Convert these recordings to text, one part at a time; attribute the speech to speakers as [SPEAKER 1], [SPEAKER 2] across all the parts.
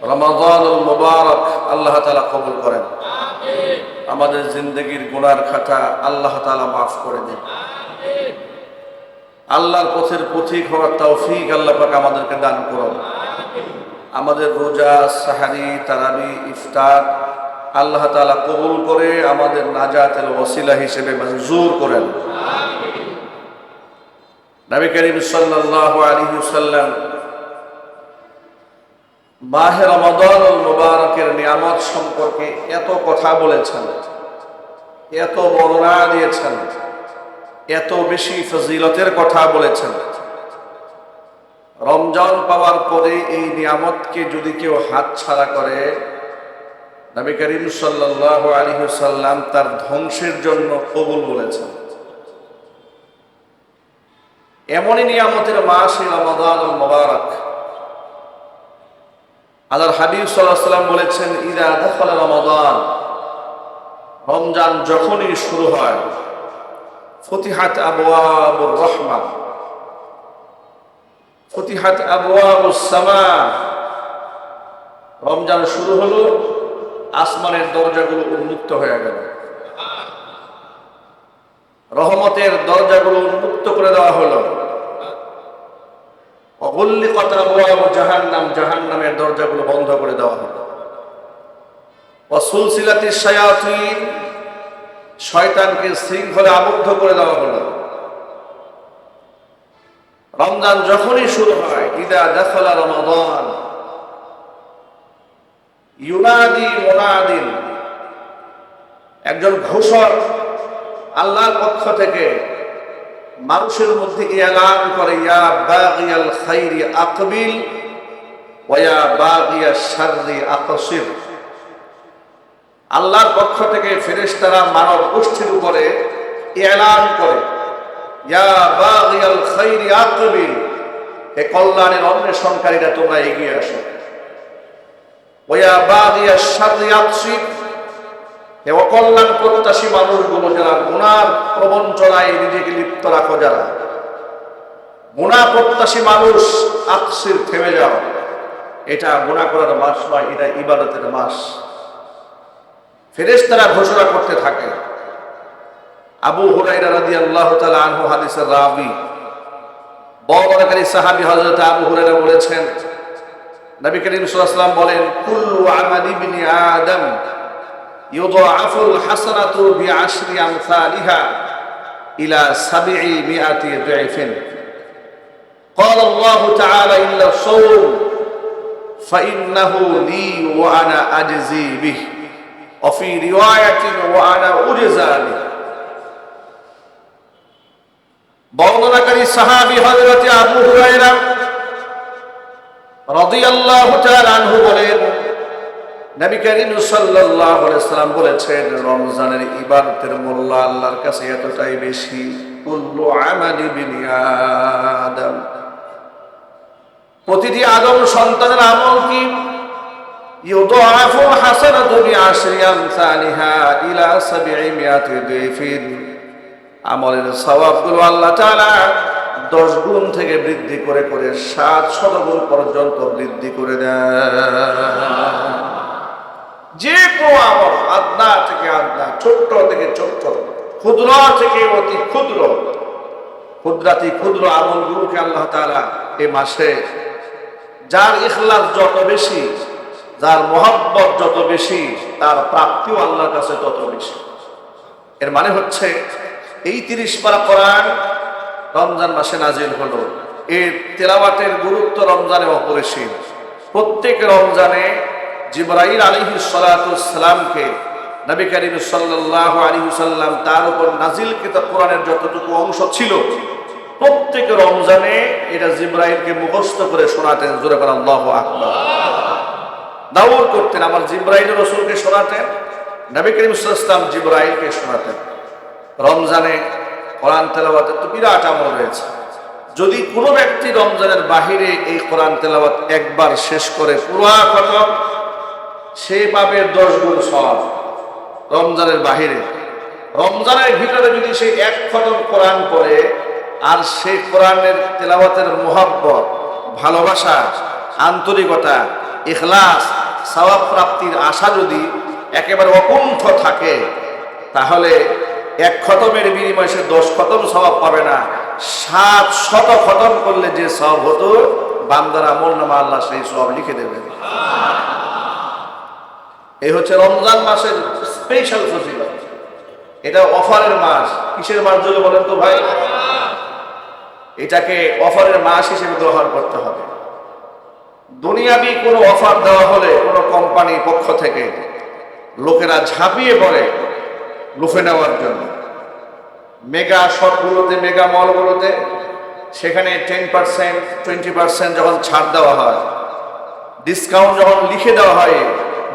[SPEAKER 1] রমাদানুল মুবারক আল্লাহ তাআলা কবুল করেন। আমাদের জিন্দগির গুনার খাতা আল্লাহ তাআলা মাফ করে দেন। আল্লাহর পথের পথিক হওয়ার তৌফিক আল্লাহ পাক আমাদেরকে দান করুন। আমাদের রোজা, সাহারি, তারাবি, ইফতার আল্লাহ তাআলা কবুল করে আমাদের নাজাতের ওসিলা হিসেবে মঞ্জুর করেন। নবী করিম সাল্লাল্লাহু আলাইহি ওয়াসাল্লাম মাহে রমাদানুল মুবারকের নিয়ামত সম্পর্কে এত কথা বলেছেন, এত বর্ণনা দিয়েছেন, এত বেশি ফজিলতের কথা বলেছেন। রমজান পাওয়ার পরে এই নিয়ামতকে যদি কেউ হাতছাড়া করে, নবী করিম সাল্লাল্লাহু আলাইহি ওয়াসাল্লাম তার ধ্বংসের জন্য কবুল বলেছেন। এমনই নিয়ামতের মাস এই রমাদানুল মুবারক। আল্লাহর হাবিব সাল্লাল্লাহু আলাইহি ওয়াসাল্লাম বলেছেন, ইযা দাখালা রমাদান, রমজান যখনই শুরু হয়, ফুতিহাত আবওয়াবুর রাহমাহ, ফুতিহাত আবওয়াবুস সামা, রমজান শুরু হলো, আসমানের দরজাগুলো উন্মুক্ত হয়ে গেল, রহমতের দরজাগুলো উন্মুক্ত করে দেওয়া হলো। অগুল্লিকাত আবওয়াবু জাহান্নাম, জাহান্নামের দরজাগুলো বন্ধ করে দেওয়া হলো। ওয়াসুলসিলাতিশ শায়াতিন, শয়তানকে শৃঙ্খলে আবদ্ধ করে দেওয়া হলো। রমজান যখনই শুরু হয়, ইযা দাখালা রমাদান ইউনাদি মুনাদিন, একজন ঘোষক আল্লাহর পক্ষ থেকে মানুষের মধ্যে এলান করে, ইয়া বাগিয়াল খাইরি আকবিল ওয়া ইয়া বাগিয়াশ শাররি আকসির। আল্লাহর পক্ষ থেকে ফেরেশতারা মানব গোষ্ঠীর উপরে এলান করে, ইয়া বাগিয়াল খাইরি আকবিল, হে কল্যাণের অন্বেষণকারীরা তোমরা এগিয়ে আসো। ওয়া ইয়া বাগিয়াশ শাররি আকসির, হে অকল্যাণ প্রত্যাশী মানুষগুলো, যারা গুনার প্রবঞ্চনায় নিজেকে লিপ্ত রাখো, যারা গুনাহ প্রত্যাশী মানুষ, আকসির, থেমে যাও। এটা গুনাহ করার মাস নয়, এটা ইবাদতের মাস। ফেরেশতারা ঘোষণা করতে থাকে। আবু হুরায়রা রাদিয়াল্লাহু তাআলা আনহু হাদিসের রাবী, বর্ণনাকারী সাহাবী হযরত আবু হুরায়রা বলেছেন, নবী করিম সাল্লাল্লাহু আলাইহি ওয়াসাল্লাম বলেন, কুল্লু আমালি ইবনি আদম ইউদাআফুল হাসানাতু বিআশরি আমসালিহা ইলা 700 দি'ফিন। ক্বালা আল্লাহু তাআলা ইল্লা আস-সাওম ফাইন্নাহু লি ওয়া আনা আজজি বিহি ওয়া ফি রিওয়ায়াতিন ওয়া আনা উজজা বিহি। বর্ণনাকারী সাহাবী হযরত আবু হুরায়রা রাদিয়াল্লাহু তাআলা আনহু বলেন, নবী করিম সাল্লাল্লাহু আলাইহি ওয়াসাল্লাম বলেছেন, রমজানের ইবাদতের মূল্য আল্লাহর কাছে এতটাই বেশি, কুল্লু আমালি বিনি আদম, প্রতিটি আদম সন্তানের আমল কি, ইউদাআফু হাসানাতু বিআশরি আমসালিহা ইলা 700 দি'ফিন, আমলের সওয়াবগুলো আল্লাহ তাআলা 10 গুণ থেকে বৃদ্ধি করে করে 700 গুণ পর্যন্ত বৃদ্ধি করে দেন। যে কোনো আমল, আদনা থেকে আদনা, ছোট্ট থেকে ছোট্ট, ক্ষুদ্র থেকে অতি ক্ষুদ্র, ক্ষুদ্রাতি ক্ষুদ্র আমলগুলোকে আল্লাহ তাআলা এই মাসে, যার ইখলাস যত বেশি, যার মহব্বত যত বেশি, তার প্রাপ্তিও আল্লাহর কাছে তত বেশি। এর মানে হচ্ছে, এই 30 পারা কোরআন রমজান মাসে নাজিল হলো, এর তেলাওয়াতের গুরুত্ব রমজানে অপরিসীম। প্রত্যেক রমজানে জিবরাইল আলাইহিস সালাতু ওয়াস সালামকে নবী করিম সাল্লাল্লাহু আলাইহি ওয়াসাল্লাম তার উপর নাজিলকৃত কোরআনের যতটুকু অংশ ছিল, প্রত্যেক রমজানে এটা জিবরাইলকে মুখস্থ করে শোনাতেন। জোরে বলেন আল্লাহু আকবার। দাওয়াত করতেন, আমার জিবরাইল রাসূলকে শোনাতেন, নবী করিম সাল্লাল্লাহু আলাইহি ওয়াসাল্লাম জিবরাইলকে শোনাতেন। রমজানে কোরআন তেলাওয়াতের তো বিরাট আমল রয়েছে। যদি কোনো ব্যক্তি রমজানের বাহিরে এই কোরআন তেলাওয়াত একবার শেষ করে পুরো খতম, সে পাবে 10 গুণ সওয়াব। রমজানের বাহিরে, রমজানের ভিতরে যদি সে এক খতম কোরআন পড়ে, আর সেই কোরআনের তেলাওয়াতের মুহাব্বত, ভালোবাসা, আন্তরিকতা ইখলাস, সওয়াব প্রাপ্তির আশা যদি একেবারে অকুণ্ঠ থাকে, তাহলে এক খতমের বিনিময়ে সে 10 খতম সওয়াব পাবে না, 700 খতম করলে যে সওয়াব হতো, বান্দার আমলনামা আল্লাহ সেই সওয়াব লিখে দেবেন। এই হচ্ছে রমজান মাসের স্পেশাল ফজিলত। এটা অফারের মাস। কিসের মাস যদি বলেন তো ভাই? এটাকে অফারের মাস হিসেবে গ্রহণ করতে হবে। দুনিয়াবি কোনো অফার দেওয়া হলে কোনো কোম্পানির পক্ষ থেকে লোকেরা ঝাঁপিয়ে পড়ে লুফে নেওয়ার জন্য। মেগা শপগুলোতে, মেগা মলগুলোতে সেখানে 10%, 20% যখন ছাড় দেওয়া হয়, ডিসকাউন্ট যখন লিখে দেওয়া হয়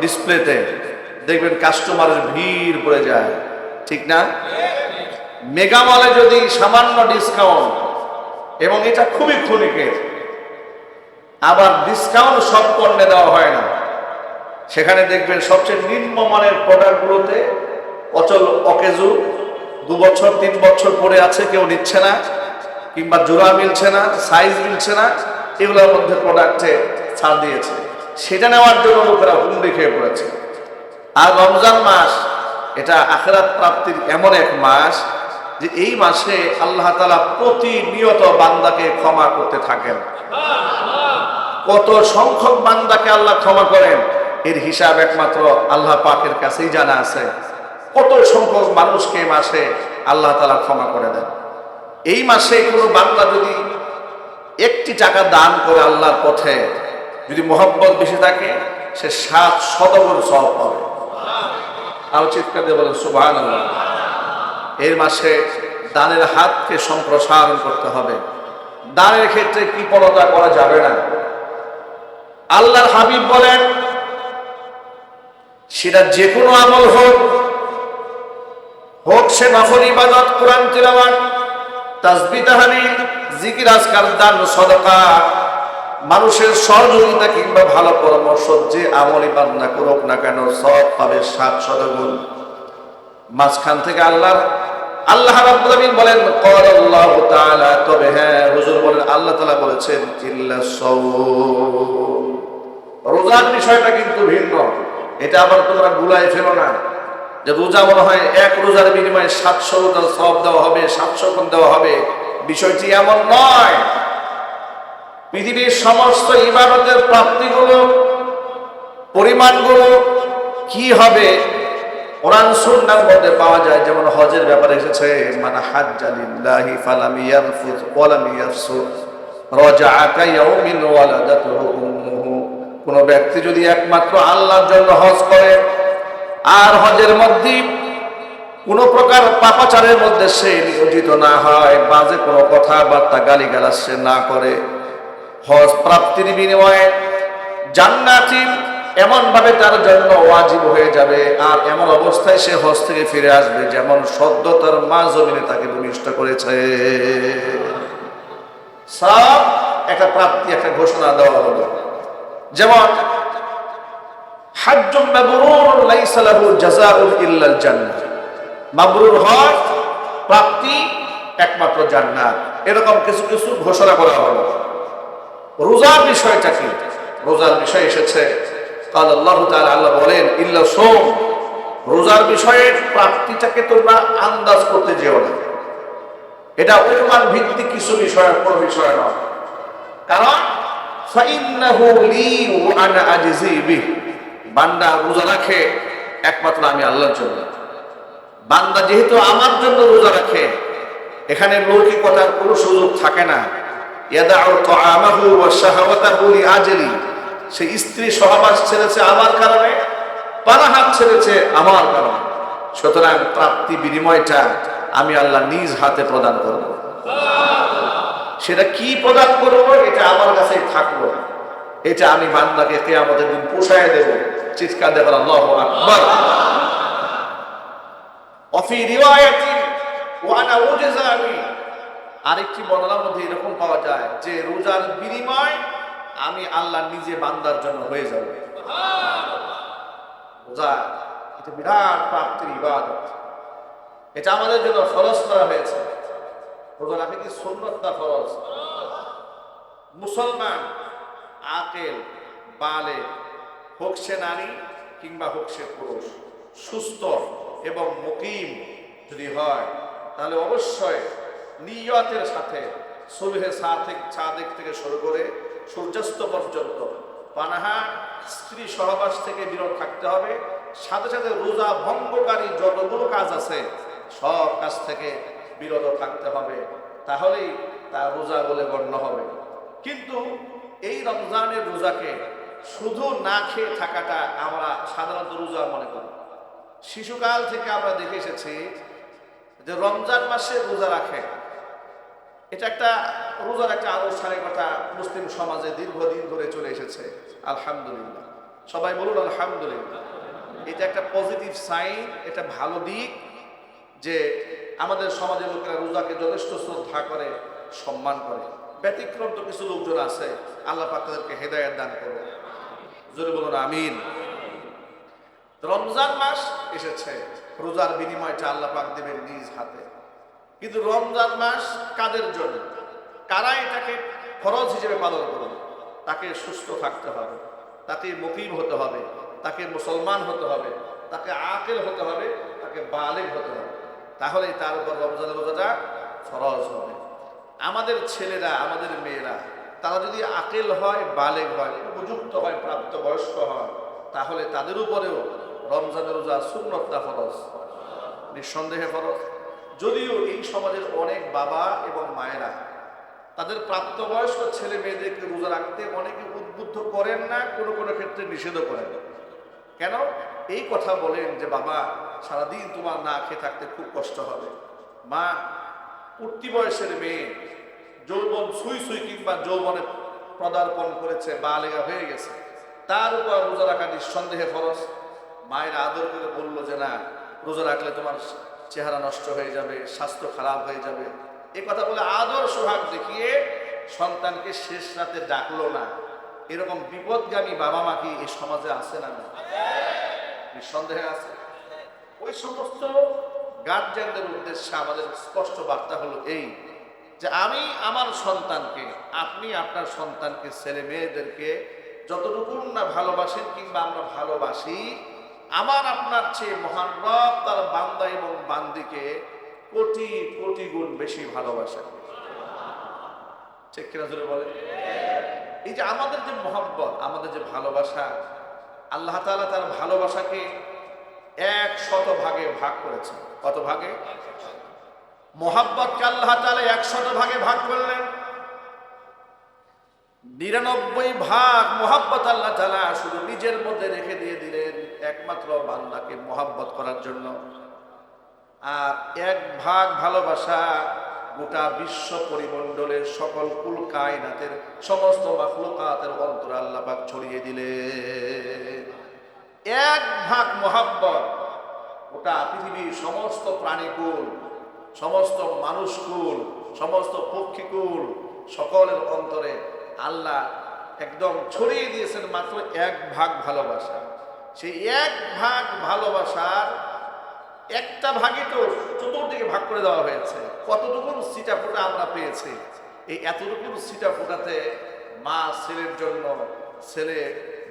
[SPEAKER 1] ডিসপ্লেতে, দেখবেন কাস্টমারের ভিড় পড়ে যায়, ঠিক না? মেগা মলে যদি সামান্য ডিসকাউন্ট, এবং এটা খুবই ক্ষণিকের, আবার ডিসকাউন্ট সব পণ্যে দেওয়া হয় না, সেখানে দেখবেন সবচেয়ে নিম্নমানের প্রোডাক্টগুলোতে অচল অকেজু 2 বছর 3 বছর পরে আছে, কেউ নিচ্ছে না, কিংবা জোড়া মিলছে না, সাইজ মিলছে না, এগুলোর মধ্যে প্রোডাক্টে ছাড় দিয়েছে। সেটা নেওয়ার জন্য লোকেরা হুমড়ি খেয়ে পড়েছে। আর রমজান মাস এটা আখিরাত প্রাপ্তির এমন এক মাস যে এই মাসে আল্লাহ তাআলা প্রতিনিয়ত বান্দাকে ক্ষমা করতে থাকেন। কত সংখ্যক বান্দাকে আল্লাহ ক্ষমা করেন এর হিসাব একমাত্র আল্লাহ পাকের কাছেই জানা আছে। কত সংখ্যক মানুষকে এই মাসে আল্লাহ তাআলা ক্ষমা করে দেন। এই মাসে কোনো বান্দা যদি 1টি টাকা দান করে আল্লাহর পথে, যদি মহব্বত বেশি থাকে, সে 700 গুণ সওয়াব পাবে। আরো চিৎকার দিয়ে বলেন সুবহানাল্লাহ। এর মাসে দানের হাতকে সম্প্রসারণ করতে হবে। দানের ক্ষেত্রে কৃপণতা করা যাবে না। আল্লাহর হাবিব বলেন, সেটা যে কোনো আমল হোক, সে নফল ইবাদত, কোরআন তিলাওয়াত, তাসবিহ তাহলিল, জিকির আজকার, দান, সাদাকা, মানুষের সহযোগিতা কিংবা ভালো পরামর্শ, যে আমলই বান্দা করুক না কেন সওয়াব পাবে 700 গুণ। মাঝখান থেকে আল্লাহ রাব্বুল আমিন বলেন, ক্বালা আল্লাহু তাআলা, তবে হ্যাঁ হুজুর বলেন, আল্লাহ তাআলা বলেছেন, ইল্লা সাওম, রোজার বিষয়টা কিন্তু ভিন্ন। এটা আবার তোমরা ভুলাই ফেলো না যে রোজা মনে হয় এক রোজার বিনিময়ে 700 গুণ সওয়াব দেওয়া হবে, 700 গুণ দেওয়া হবে। বিষয়টি এমন নয়। পৃথিবীর সমস্ত ইবাদতের প্রাপ্তিগুলো, পরিমাণগুলো কি হবে কোরআন সুন্নাহর মধ্যে পাওয়া যায়। যেমন হজের ব্যাপারে এসেছে, মান হাজ্জা লিল্লাহি ফালাম ইয়ারফুস ওয়া লাম ইয়াফসুক রাজাআ কায়াউমিন ওয়ালাদাতুহু উম্মুহু। কোন ব্যক্তি যদি একমাত্র আল্লাহর জন্য হজ করে আর হজের মধ্যে কোন প্রকার পাপাচারের মধ্যে সে নিয়োজিত না হয়, বাজে কোনো কথাবার্তা গালিগালাজ সে না করে, হজ প্রাপ্তির বিনিময়ে জান্নাতি এমন ভাবে তার জন্য ওয়াজিব হয়ে যাবে। আর এমন অবস্থায় সে হজ থেকে ফিরে আসবে যেমন সদ্য তার মা জমিনে তাকে ভূমিষ্ঠ করেছে। সব একটা প্রাপ্তি, একটা ঘোষণা দেওয়া হলো। যেমন হাজ্জুম মাবরুর লাইসা লাহু জাযাউন ইল্লাল জান্নাহ, মাবরুর হজ প্রাপ্তি একমাত্র জান্নাত। এরকম কিছু কিছু ঘোষণা করা হলো। রোজার বিষয়টা কি? রোজার বিষয় এসেছে, কাল আল্লাহ তাআলা, আল্লাহ বলেন, ইল্লা সাওম, রোজার বিষয়ে প্রাপ্তিটাকে তোমরা আন্দাজ করতে যেও না। এটা অনুমান ভিত্তিক কিছু বিষয়ের কোনো বিষয় নয়। কারণ ফাইন্নাহু লি ওয়া আনা আজজি বিহি, বান্দা রোজা রাখে একমাত্র আমি আল্লাহর জন্য। বান্দা যেহেতু আমার জন্য রোজা রাখে, এখানে লৌকিকতার কোনো সুযোগ থাকে না। ইয়াদাউ তাআমাহু ওয়া শাহাওয়াতাহু লিআজলি, সে স্ত্রী সহবাস ছেড়েছে আমার কারণে, পানাহার ছেড়েছে আমার কারণে। সুতরাং প্রাপ্তি বিনিময়টা আমি আল্লাহ নিজ হাতে প্রদান করব। সেটা কি প্রদান করব, এটা আমার কাছেই থাকলো। এটা আমি বান্দাকে কিয়ামতের দিন পোষায় দেব। চিৎকার দেব আল্লাহু আকবার। ওয়াফি রিওয়ায়াতিন ওয়া আনা উজযা বি, আরেকটি বর্ণনার মধ্যে এরকম পাওয়া যায় যে রোজার বিনিময় আমি আল্লাহ নিজে বান্দার জন্য হয়ে যাব। রোজা এটা বিরাট প্রাপ্তির ইবাদত। এটা আমাদের জন্য ফরজ করা হয়েছে। রোজা রাখা কি সুন্নত না ফরজ? মুসলমান আকেল বালে, হোক সে নারী কিংবা হোক সে পুরুষ, সুস্থ এবং মুকিম যদি হয় তাহলে অবশ্যই নিয়তের সাথে সুবহে সাদেক থেকে শুরু করে সূর্যাস্ত পর্যন্ত পানাহা স্ত্রী সহবাস থেকে বিরত থাকতে হবে। সাথে সাথে রোজা ভঙ্গকারী যতগুলো কাজ আছে সব কাজ থেকে বিরত থাকতে হবে, তাহলেই তার রোজা বলে গণ্য হবে। কিন্তু এই রমজানের রোজাকে শুধু না খেয়ে থাকাটা আমরা সাধারণত রোজা মনে করি। শিশুকাল থেকে আমরা দেখে এসেছি যে রমজান মাসে রোজা রাখে, এটা একটা রোজার একটা আনুষ্ঠানিকতা মুসলিম সমাজে দীর্ঘদিন ধরে চলে এসেছে। আলহামদুলিল্লাহ, সবাই বলুন আলহামদুলিল্লাহ। এটা একটা পজিটিভ সাইন, এটা ভালো দিক যে আমাদের সমাজের লোকেরা রোজাকে যথেষ্ট শ্রদ্ধা করে, সম্মান করে। ব্যতিক্রম তো কিছু লোকজন আছে, আল্লাহ পাক তাদেরকে হেদায়েত দান করুন, জোরে বলুন আমিন। রমজান মাস এসেছে, রোজার বিনিময়টা আল্লাহ পাক দেবেন নিজ হাতে। কিন্তু রমজান মাস কাদের জন্য? কারা এটাকে ফরজ হিসেবে পালন করবে? তাকে সুস্থ থাকতে হবে, তাকে মুকিম হতে হবে, তাকে মুসলমান হতে হবে, তাকে আকেল হতে হবে, তাকে বালেগ হতে হবে, তাহলেই তার উপর রমজানের রোজাটা ফরজ হবে। আমাদের ছেলেরা, আমাদের মেয়েরা তারা যদি আকেল হয়, বালেগ হয়, উপযুক্ত হয়, প্রাপ্তবয়স্ক হয়, তাহলে তাদের উপরেও রমজানের রোজা সুন্নতটা ফরজ, নিঃসন্দেহে ফরজ। যদিও এই সমাজের অনেক বাবা এবং মায়েরা তাদের প্রাপ্তবয়স্ক ছেলে মেয়েদেরকে রোজা রাখতে অনেকে উদ্বুদ্ধ করেন না, কোনো কোনো ক্ষেত্রে নিষেধও করেন। কেন? এই কথা বলেন যে বাবা সারাদিন তোমার না খেয়ে থাকতে খুব কষ্ট হবে। মা, উঠতি বয়সের মেয়ে যৌবন সুই সুই কিংবা যৌবনে পদার্পণ করেছে, বালেগা হয়ে গেছে, তার উপর রোজা রাখা নিঃসন্দেহে ফরজ। মায়ের আদর করে বললো যে না, রোজা রাখলে তোমার চেহারা নষ্ট হয়ে যাবে, স্বাস্থ্য খারাপ হয়ে যাবে, এ কথা বলে আদর সোহাগ দেখিয়ে সন্তানকে শেষ রাতে ডাকলো না। এরকম বিপদগামী বাবা মা কি এই সমাজে আছে না? নিঃসন্দেহে আছে। ওই সমস্ত গার্জিয়ানদের উদ্দেশ্যে আমাদের স্পষ্ট বার্তা হলো এই যে আমি আমার সন্তানকে, আপনি আপনার সন্তানকে, ছেলে মেয়েদেরকে যতটুকু না ভালোবাসেন কিংবা আমরা ভালোবাসি, আমার আপনার চেয়ে মহান রব তার বান্দা এবং বান্দিকে কোটি কোটি গুণ বেশি ভালোবাসেন। ঠিক কিনা জোরে বলে? এই যে আমাদের যে মহব্বত, আমাদের যে ভালোবাসা, আল্লাহ তাআলা তার ভালোবাসাকে 100 ভাগে ভাগ করেছেন। কত ভাগে? মহব্বতকে আল্লাহ তাআলা 100 ভাগে ভাগ করলেন। 99 ভাগ মহব্বত আল্লাহ তাআলা শুধু নিজের মধ্যে রেখে দিয়ে দিলেন একমাত্র বান্দাকে মহব্বত করার জন্য। আর 1 ভাগ ভালোবাসা গোটা বিশ্ব পরিমণ্ডলের সকল কুল কায়নাতের সমস্ত মাখলুকাতের অন্তরে আল্লাহ পাক ছড়িয়ে দিলেন। 1 ভাগ মহব্বত গোটা পৃথিবীর সমস্ত প্রাণীকুল, সমস্ত মানুষকুল, সমস্ত পক্ষীকুল, সকলের অন্তরে আল্লাহ একদম ছড়িয়ে দিয়েছেন মাত্র 1 ভাগ ভালোবাসা। সেই 1 ভাগ ভালোবাসার একটা ভাগই তো চতুর্দিকে ভাগ করে দেওয়া হয়েছে। কতটুকু সিটা ফোটা আমরা পেয়েছি? এই এতটুকু সিটা ফোটাতে মা ছেলের জন্য, ছেলে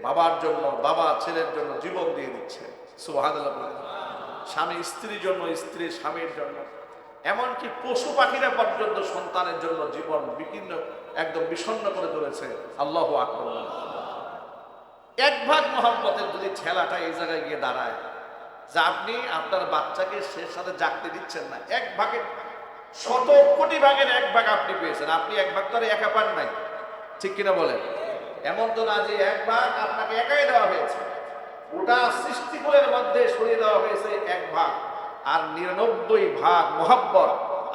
[SPEAKER 1] বাবার জন্য, বাবা ছেলের জন্য জীবন দিয়ে দিচ্ছে। সুবহানাল্লাহ। স্বামী স্ত্রীর জন্য, স্ত্রী স্বামীর জন্য, এমনকি পশু পাখিরা পর্যন্ত সন্তানের জন্য জীবন বিকীর্ণ, একদম বিষণ্ণ করে তুলেছে। আল্লাহু আকবার। 1 ভাগ মহব্বতের যদি ঠেলাটা এই জায়গায় গিয়ে দাঁড়ায় যে আপনি আপনার বাচ্চাকে শেষ সাথে জাগতে দিচ্ছেন না, 1 ভাগের 100 কোটি ভাগের 1 ভাগ আপনি পেয়েছেন। আপনি 1 ভাগ তো আর একা পান নাই, ঠিক কিনা বলেন? এমন তো না যে 1 ভাগ আপনাকে একাই দেওয়া হয়েছে, ওটা সৃষ্টিকুলের মধ্যে সরিয়ে দেওয়া হয়েছে 1 ভাগ। আর 99 ভাগ মহব্বত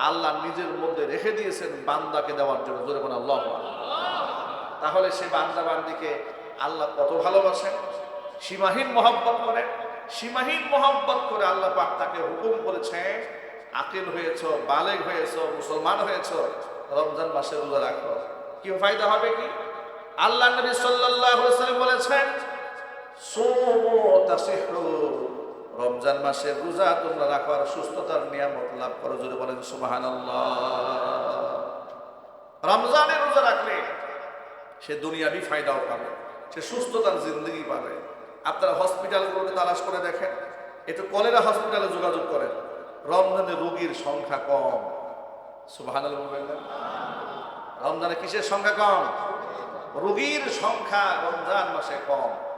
[SPEAKER 1] আল্লাহ নিজের মধ্যে রেখে দিয়েছেন বান্দাকে দেওয়ার জন্য। জোরে বলেন আল্লাহু আকবার। তাহলে সে বান্দা বান্দিকে আল্লাহ কত ভালোবাসেন, সীমাহীন মহব্বত করেন। সীমাহীন মহব্বত করে আল্লাহ পাক তাকে হুকুম করেছেন, আকিল হয়েছ, বালেগ হয়েছ, মুসলমান হয়েছ, রমজান মাসে রোজা রাখো। কি ফায়দা হবে? কি আল্লাহ নবী সাল্লাল্লাহু আলাইহি ওয়াসাল্লাম বলেছেন, সুমু তাসিহু, রমজান মাসে রোজা তোমরা রাখো আর সুস্থতার নিয়ামত লাভ করো। জোরে বলেন সুবহানাল্লাহ। রমজানে রোজা রাখলে সে দুনিয়াবি ফায়দাও পাবে, সে সুস্থতার জিন্দগি পাবে। আপনারা হসপিটালগুলোতে তালাশ করে দেখেন, একটু কলেরা হসপিটালে যোগাযোগ করেন, রমজানে রোগীর সংখ্যা কম। সুবহানাল্লাহ বলবেন না? রমজানে কিসের সংখ্যা কম? রোগীর সংখ্যা রমজান মাসে কম।